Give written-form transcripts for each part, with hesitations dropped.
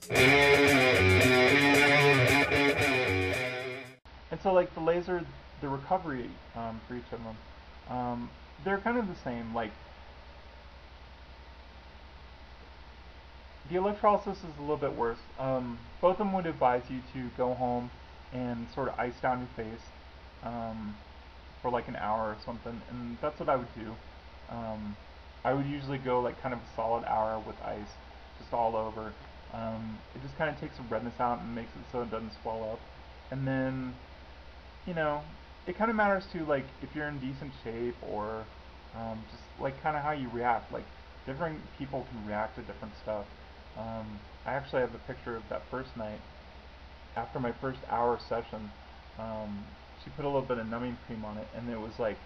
And so like the laser, the recovery for each of them, they're kind of the same. Like the electrolysis is a little bit worse. Both of them would advise you to go home and sort of ice down your face for like an hour or something, and that's what I would do. Um, I would usually go like kind of a solid hour with ice, just all over. It just kind of takes the redness out and makes it so it doesn't swell up. And then, you know, it kind of matters too, like if you're in decent shape or just like kind of how you react. Like different people can react to different stuff. I actually have a picture of that first night after my first hour session. Um, she put a little bit of numbing cream on it, and it was like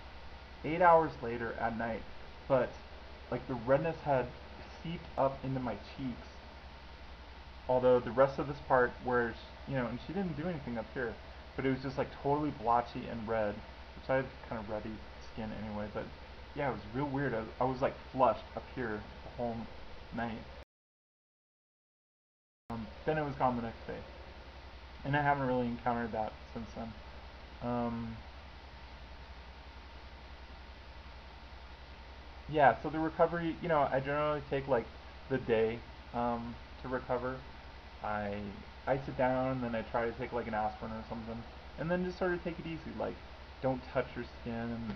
8 hours later at night, but like the redness had seeped up into my cheeks. Although the rest of this part, where and she didn't do anything up here, but it was just like totally blotchy and red, which I had kind of reddy skin anyway. But yeah, it was real weird. I was like flushed up here the whole night. Then it was gone the next day, and I haven't really encountered that since then. Um, yeah, so the recovery, I generally take like the day to recover. I ice it down, and then I try to take like an aspirin or something, and then just sort of take it easy. Like, don't touch your skin, and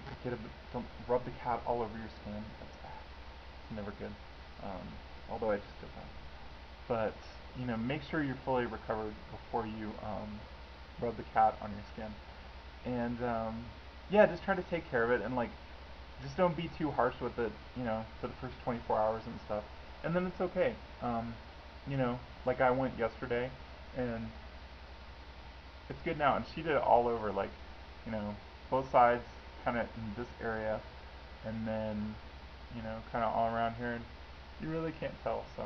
don't rub the cat all over your skin. It's never good. Um, although I just did that. But make sure you're fully recovered before you rub the cat on your skin. And yeah, just try to take care of it, and like just don't be too harsh with it, for the first 24 hours and stuff. And then it's okay. Like I went yesterday, and it's good now. And she did it all over, like, you know, both sides, kind of in this area, and then, kind of all around here. And you really can't tell. So,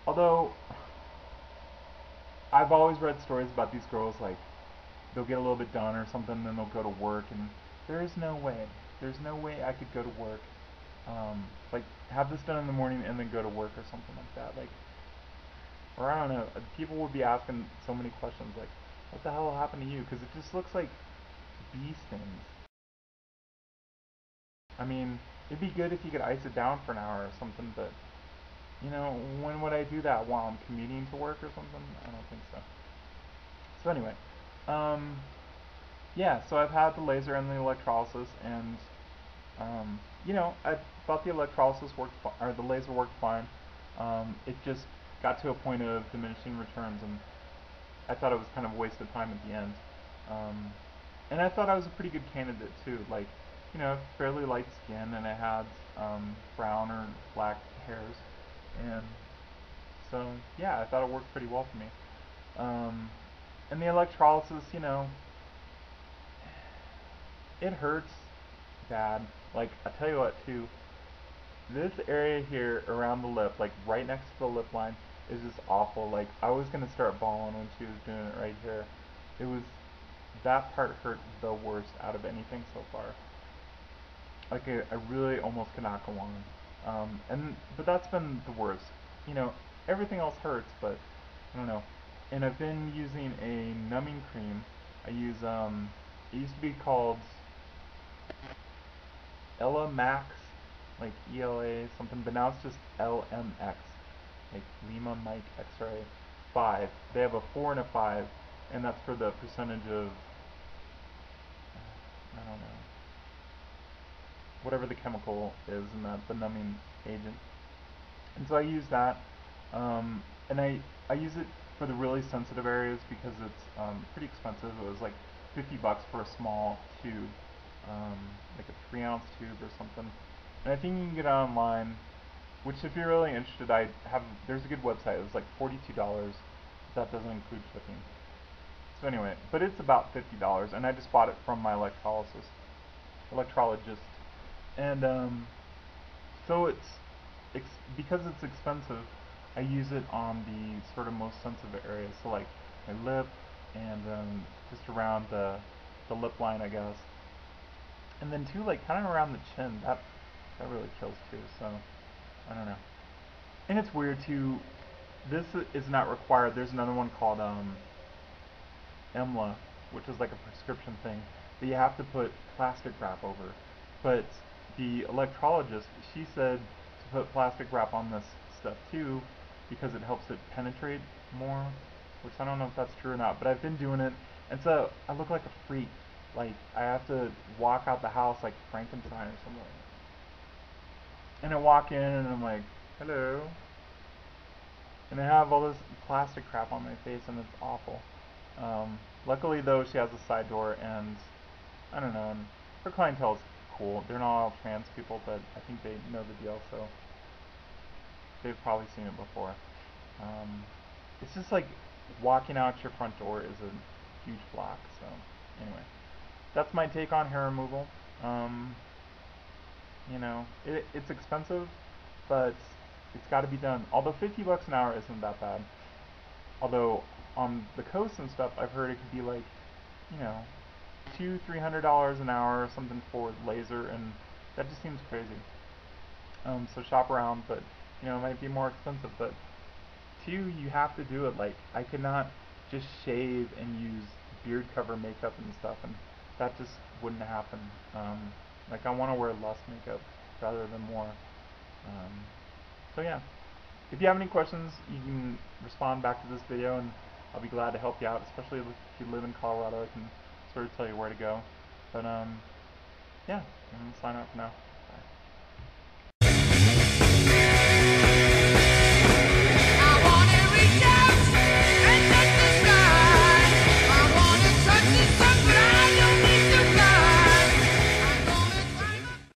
although I've always read stories about these girls, like they'll get a little bit done or something, and then they'll go to work, and there is no way. There's no way I could go to work, like have this done in the morning and then go to work or something like that. Like, or I don't know. People would be asking so many questions, like, "What the hell happened to you?" Because it just looks like bee stings. I mean, it'd be good if you could ice it down for an hour or something, but when would I do that while I'm commuting to work or something? I don't think so. So anyway, um, yeah. So I've had the laser and the electrolysis, and I thought the electrolysis worked, or the laser worked fine. It just got to a point of diminishing returns, and I thought it was kind of a waste of time at the end. Um, and I thought I was a pretty good candidate too. Like, fairly light skin, and I had brown or black hairs, and so yeah, I thought it worked pretty well for me. Um, and the electrolysis, it hurts bad. Like, I tell you what, too, this area here around the lip, like right next to the lip line, is just awful. Like, I was gonna start bawling when she was doing it right here. It was That part hurt the worst out of anything so far. Like, I really almost cannot go on. But that's been the worst. You know, Everything else hurts, but I don't know. And I've been using a numbing cream. I use it used to be called Ella Max, like ELA something, but now it's just LMX, like Lima Mike X-ray 5. They have a 4 and a 5, and that's for the percentage of, I don't know, whatever the chemical is in the numbing agent. And so I use that, and I use it for the really sensitive areas because it's pretty expensive. It was like $50 for a small tube, um, like a 3 ounce tube or something. And I think you can get it online. Which, if you're really interested, there's a good website. It was like $42. That doesn't include shipping. So anyway, but it's about $50, and I just bought it from my electrologist, and so because it's expensive. I use it on the sort of most sensitive areas, so like my lip and just around the lip line, I guess, and then too, like kind of around the chin. That really kills too. So I don't know. And it's weird too. this is not required. There's another one called EMLA, which is like a prescription thing, but you have to put plastic wrap over. But the electrologist, she said to put plastic wrap on this stuff too, because it helps it penetrate more, which I don't know if that's true or not, but I've been doing it, and so I look like a freak. Like, I have to walk out the house like Frankenstein or something. And I walk in and I'm like, hello. And I have all this plastic crap on my face and it's awful. Luckily though, she has a side door and I don't know, and her clientele's cool. They're not all trans people, but I think they know the deal, so they've probably seen it before. It's just like walking out your front door is a huge block, so anyway. That's my take on hair removal. Um, it's expensive, but it's got to be done. Although 50 bucks an hour isn't that bad. Although on the coast and stuff, I've heard it could be like, you know, $200-300 an hour or something for laser, and that just seems crazy. So shop around, but it might be more expensive. But two, you have to do it. Like, I could not just shave and use beard cover makeup and stuff, and that just wouldn't happen. Like, I want to wear less makeup rather than more. Um, so yeah, if you have any questions, you can respond back to this video, and I'll be glad to help you out. Especially if you live in Colorado, I can sort of tell you where to go. But yeah, I'm gonna sign out for now.